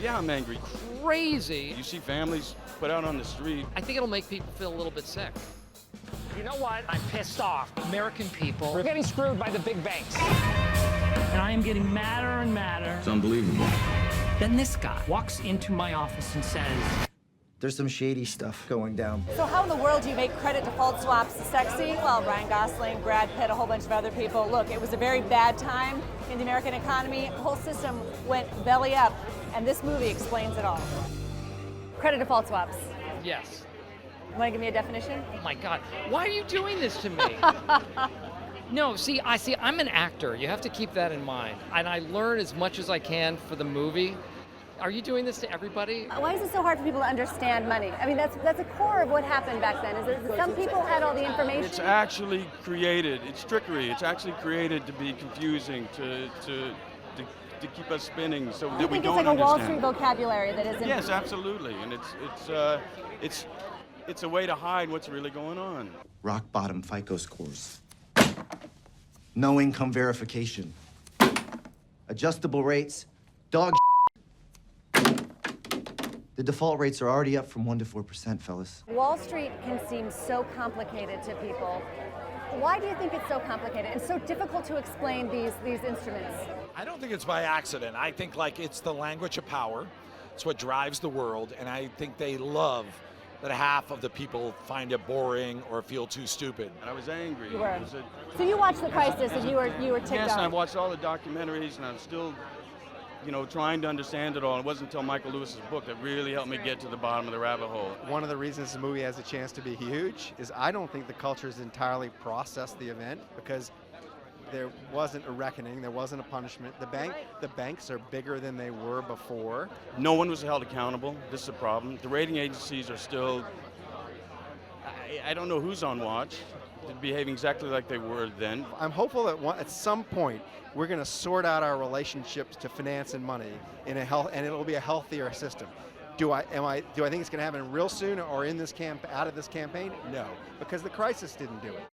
Yeah, I'm angry. Crazy. You see families put out on the street. I think it'll make people feel a little bit sick. You know what? I'm pissed off. American people. We're getting screwed by the big banks. And I am getting madder and madder. It's unbelievable. Then this guy walks into my office and says, there's some shady stuff going down. So how in the world do you make credit default swaps sexy? Well, Ryan Gosling, Brad Pitt, a whole bunch of other people. Look, it was a very bad time in the American economy. The whole system went belly up, and this movie explains it all. Credit default swaps. Yes. You want to give me a definition? Oh my God. Why are you doing this to me? No, I'm an actor. You have to keep that in mind. And I learn as much as I can for the movie. Are you doing this to everybody? Why is it so hard for people to understand money? I mean, that's a core of what happened back then. Is that some people had all the information? It's actually created. It's trickery. It's actually created to be confusing, to keep us spinning, so that we don't understand. You think it's like a Wall Street vocabulary that isn't? Yes, absolutely, and it's a way to hide what's really going on. Rock bottom FICO scores. No income verification. Adjustable rates. Dog. The default rates are already up from 1% to 4%, fellas. Wall Street can seem so complicated to people. Why do you think it's so complicated and so difficult to explain these instruments? I don't think it's by accident. I think it's the language of power. It's what drives the world, and I think they love that half of the people find it boring or feel too stupid. And I was angry. You were. So you watched The Crisis and you were ticked off. Yes, and I watched all the documentaries, and I'm still, trying to understand it all. It wasn't until Michael Lewis's book that really helped me get to the bottom of the rabbit hole. One of the reasons the movie has a chance to be huge is I don't think the culture has entirely processed the event, because there wasn't a reckoning, there wasn't a punishment. The banks are bigger than they were before. No one was held accountable. This is a problem. The rating agencies are still, I don't know who's on watch. They're behaving exactly like they were then. I'm hopeful that at some point we're going to sort out our relationships to finance and money and it'll be a healthier system. Do I think it's going to happen real soon or out of this campaign? No, because the crisis didn't do it.